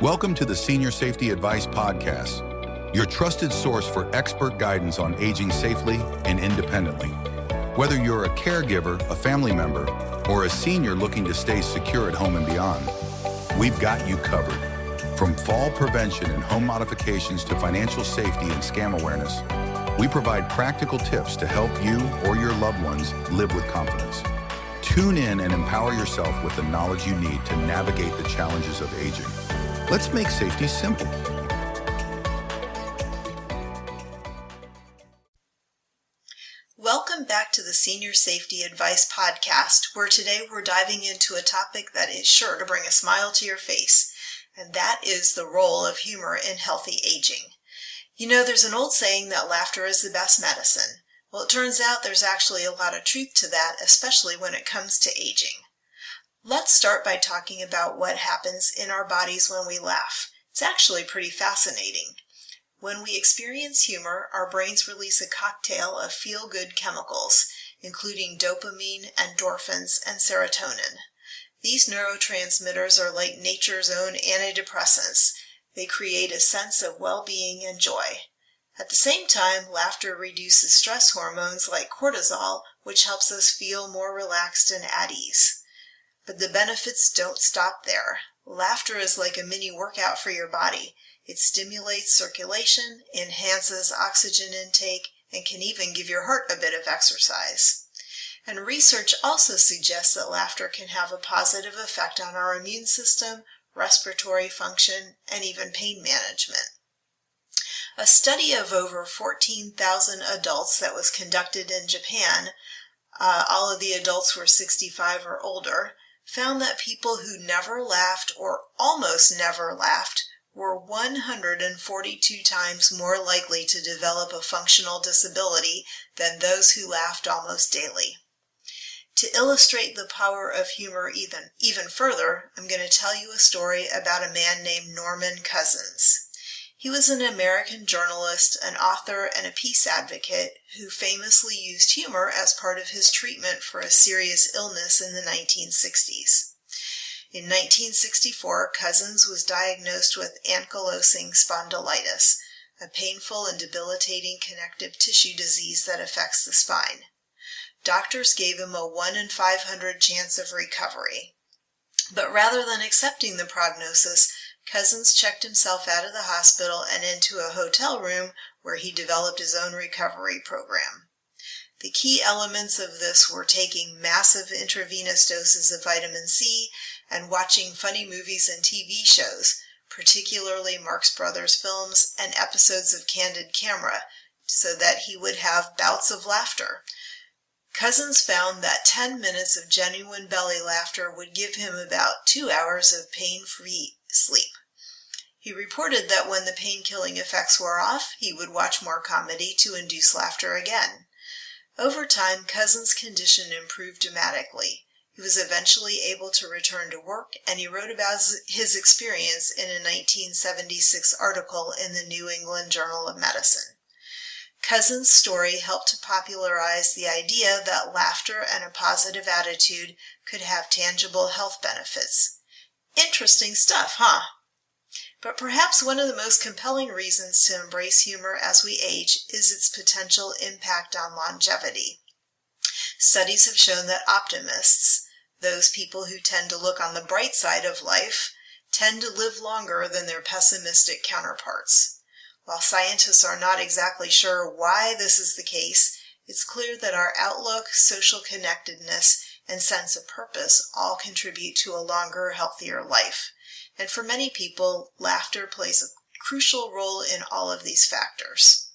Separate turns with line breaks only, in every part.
Welcome to the Senior Safety Advice Podcast, your trusted source for expert guidance on aging safely and independently. Whether you're a caregiver, a family member, or a senior looking to stay secure at home and beyond, we've got you covered. From fall prevention and home modifications to financial safety and scam awareness, we provide practical tips to help you or your loved ones live with confidence. Tune in and empower yourself with the knowledge you need to navigate the challenges of aging. Let's make safety simple.
Welcome back to the Senior Safety Advice Podcast, where today we're diving into a topic that is sure to bring a smile to your face, and that is the role of humor in healthy aging. You know, there's an old saying that laughter is the best medicine. Well, it turns out there's actually a lot of truth to that, especially when it comes to aging. Let's start by talking about what happens in our bodies when we laugh. It's actually pretty fascinating. When we experience humor, our brains release a cocktail of feel-good chemicals, including dopamine, endorphins, and serotonin. These neurotransmitters are like nature's own antidepressants. They create a sense of well-being and joy. At the same time, laughter reduces stress hormones like cortisol, which helps us feel more relaxed and at ease. But the benefits don't stop there. Laughter is like a mini workout for your body. It stimulates circulation, enhances oxygen intake, and can even give your heart a bit of exercise. And research also suggests that laughter can have a positive effect on our immune system, respiratory function, and even pain management. A study of over 14,000 adults that was conducted in Japan, all of the adults were 65 or older, found that people who never laughed or almost never laughed were 142 times more likely to develop a functional disability than those who laughed almost daily. To illustrate the power of humor even further, I'm going to tell you a story about a man named Norman Cousins. He was an American journalist, an author, and a peace advocate who famously used humor as part of his treatment for a serious illness in the 1960s. In 1964, Cousins was diagnosed with ankylosing spondylitis, a painful and debilitating connective tissue disease that affects the spine. Doctors gave him a 1 in 500 chance of recovery. But rather than accepting the prognosis, Cousins checked himself out of the hospital and into a hotel room where he developed his own recovery program. The key elements of this were taking massive intravenous doses of vitamin C and watching funny movies and TV shows, particularly Marx Brothers films and episodes of Candid Camera, so that he would have bouts of laughter. Cousins found that 10 minutes of genuine belly laughter would give him about 2 hours of pain-free sleep. He reported that when the pain-killing effects wore off, he would watch more comedy to induce laughter again. Over time, Cousins' condition improved dramatically. He was eventually able to return to work, and he wrote about his experience in a 1976 article in the New England Journal of Medicine. Cousins' story helped to popularize the idea that laughter and a positive attitude could have tangible health benefits. Interesting stuff, huh? But perhaps one of the most compelling reasons to embrace humor as we age is its potential impact on longevity. Studies have shown that optimists, those people who tend to look on the bright side of life, tend to live longer than their pessimistic counterparts. While scientists are not exactly sure why this is the case, it's clear that our outlook, social connectedness, and sense of purpose all contribute to a longer, healthier life. And for many people, laughter plays a crucial role in all of these factors.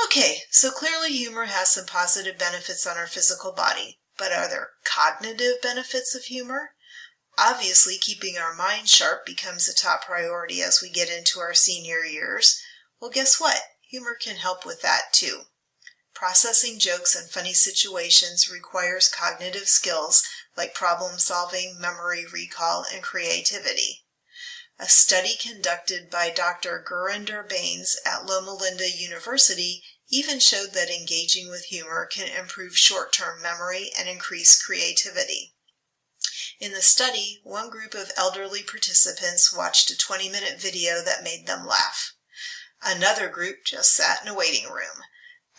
Okay, so clearly humor has some positive benefits on our physical body, but are there cognitive benefits of humor? Obviously, keeping our mind sharp becomes a top priority as we get into our senior years. Well, guess what? Humor can help with that too. Processing jokes and funny situations requires cognitive skills like problem solving, memory recall, and creativity. A study conducted by Dr. Gurinder Bains at Loma Linda University even showed that engaging with humor can improve short-term memory and increase creativity. In the study, one group of elderly participants watched a 20-minute video that made them laugh. Another group just sat in a waiting room.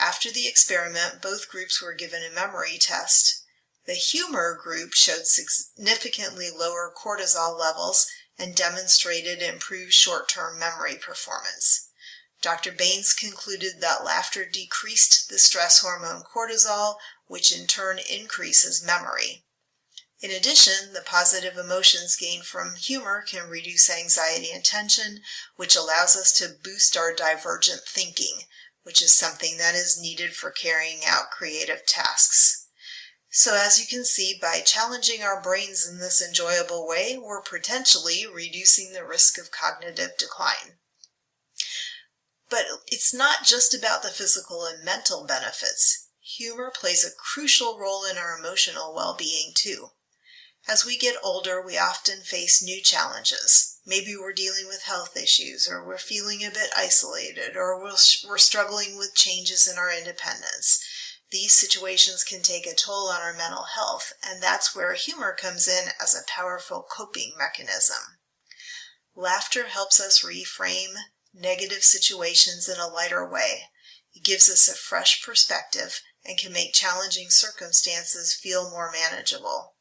After the experiment, both groups were given a memory test. The humor group showed significantly lower cortisol levels and demonstrated improved short-term memory performance. Dr. Baines concluded that laughter decreased the stress hormone cortisol, which in turn increases memory. In addition, the positive emotions gained from humor can reduce anxiety and tension, which allows us to boost our divergent thinking, which is something that is needed for carrying out creative tasks. So as you can see, by challenging our brains in this enjoyable way, we're potentially reducing the risk of cognitive decline. But it's not just about the physical and mental benefits. Humor plays a crucial role in our emotional well-being too. As we get older, we often face new challenges. Maybe we're dealing with health issues, or we're feeling a bit isolated, or we're struggling with changes in our independence. These situations can take a toll on our mental health, and that's where humor comes in as a powerful coping mechanism. Laughter helps us reframe negative situations in a lighter way. It gives us a fresh perspective and can make challenging circumstances feel more manageable.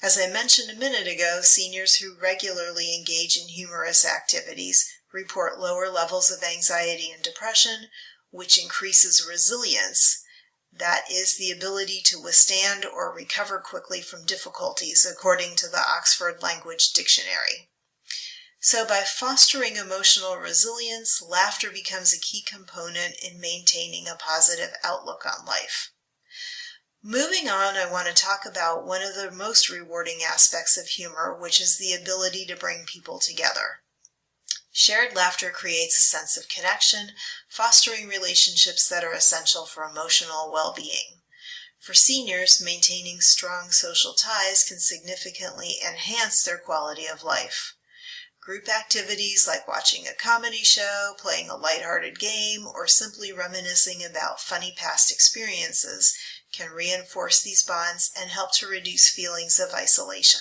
As I mentioned a minute ago, seniors who regularly engage in humorous activities report lower levels of anxiety and depression, which increases resilience. That is the ability to withstand or recover quickly from difficulties, according to the Oxford Language Dictionary. So by fostering emotional resilience, laughter becomes a key component in maintaining a positive outlook on life. Moving on, I want to talk about one of the most rewarding aspects of humor, which is the ability to bring people together. Shared laughter creates a sense of connection, fostering relationships that are essential for emotional well-being. For seniors, maintaining strong social ties can significantly enhance their quality of life. Group activities like watching a comedy show, playing a lighthearted game, or simply reminiscing about funny past experiences can reinforce these bonds and help to reduce feelings of isolation.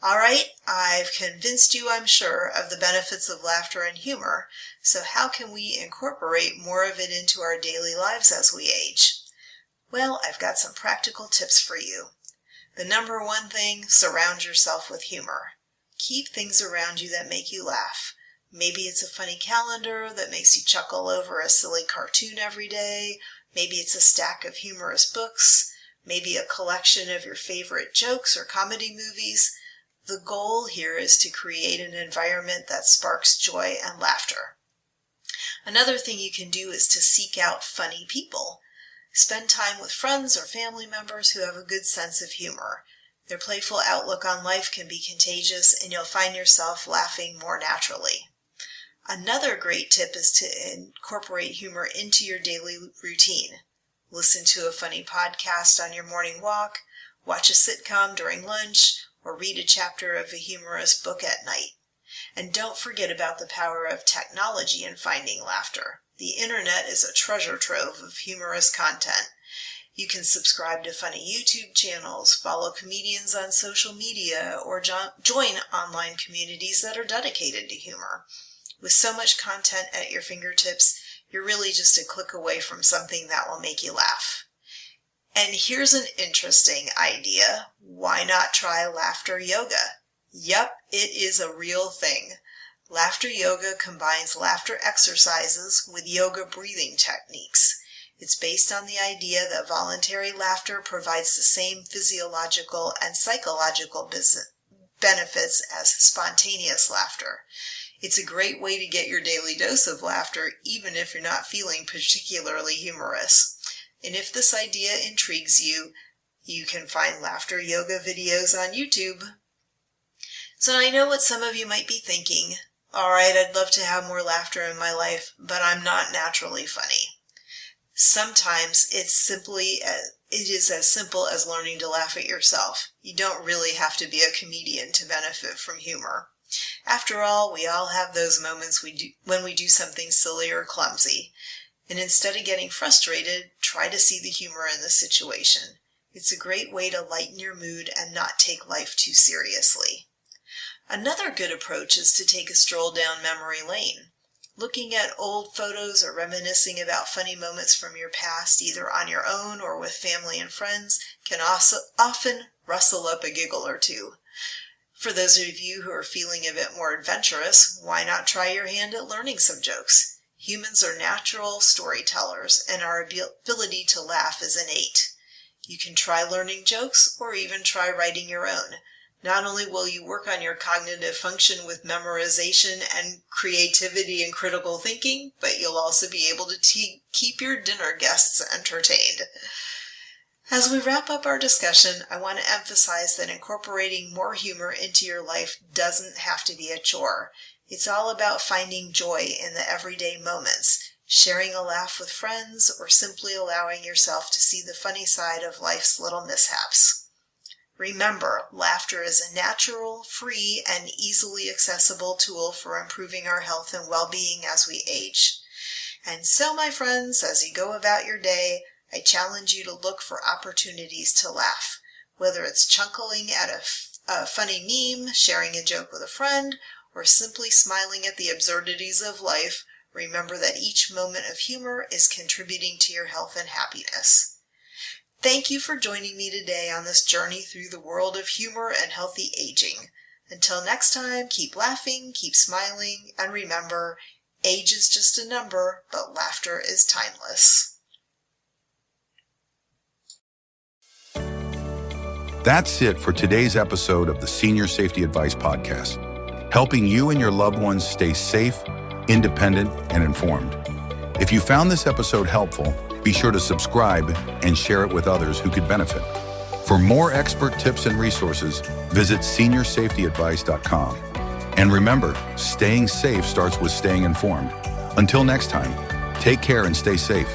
All right, I've convinced you, I'm sure, of the benefits of laughter and humor, so how can we incorporate more of it into our daily lives as we age? Well, I've got some practical tips for you. The number one thing, surround yourself with humor. Keep things around you that make you laugh. Maybe it's a funny calendar that makes you chuckle over a silly cartoon every day. Maybe it's a stack of humorous books. Maybe a collection of your favorite jokes or comedy movies. The goal here is to create an environment that sparks joy and laughter. Another thing you can do is to seek out funny people. Spend time with friends or family members who have a good sense of humor. Their playful outlook on life can be contagious, and you'll find yourself laughing more naturally. Another great tip is to incorporate humor into your daily routine. Listen to a funny podcast on your morning walk, watch a sitcom during lunch, or read a chapter of a humorous book at night. And don't forget about the power of technology in finding laughter. The internet is a treasure trove of humorous content. You can subscribe to funny YouTube channels, follow comedians on social media, or join online communities that are dedicated to humor. With so much content at your fingertips, you're really just a click away from something that will make you laugh. And here's an interesting idea. Why not try laughter yoga? Yep, it is a real thing. Laughter yoga combines laughter exercises with yoga breathing techniques. It's based on the idea that voluntary laughter provides the same physiological and psychological benefits as spontaneous laughter. It's a great way to get your daily dose of laughter, even if you're not feeling particularly humorous. And if this idea intrigues you, you can find laughter yoga videos on YouTube. So I know what some of you might be thinking. All right, I'd love to have more laughter in my life, but I'm not naturally funny. Sometimes it is as simple as learning to laugh at yourself. You don't really have to be a comedian to benefit from humor. After all, we all have those moments when we do something silly or clumsy. And instead of getting frustrated, try to see the humor in the situation. It's a great way to lighten your mood and not take life too seriously. Another good approach is to take a stroll down memory lane. Looking at old photos or reminiscing about funny moments from your past, either on your own or with family and friends, can also often rustle up a giggle or two. For those of you who are feeling a bit more adventurous, why not try your hand at learning some jokes? Humans are natural storytellers, and our ability to laugh is innate. You can try learning jokes or even try writing your own. Not only will you work on your cognitive function with memorization and creativity and critical thinking, but you'll also be able to keep your dinner guests entertained. As we wrap up our discussion, I want to emphasize that incorporating more humor into your life doesn't have to be a chore. It's all about finding joy in the everyday moments, sharing a laugh with friends, or simply allowing yourself to see the funny side of life's little mishaps. Remember, laughter is a natural, free, and easily accessible tool for improving our health and well-being as we age. And so, my friends, as you go about your day, I challenge you to look for opportunities to laugh, whether it's chuckling at a funny meme, sharing a joke with a friend, or simply smiling at the absurdities of life. Remember that each moment of humor is contributing to your health and happiness. Thank you for joining me today on this journey through the world of humor and healthy aging. Until next time, keep laughing, keep smiling, and remember, age is just a number, but laughter is timeless.
That's it for today's episode of the Senior Safety Advice Podcast, helping you and your loved ones stay safe, independent, and informed. If you found this episode helpful, be sure to subscribe and share it with others who could benefit. For more expert tips and resources, visit seniorsafetyadvice.com. And remember, staying safe starts with staying informed. Until next time, take care and stay safe.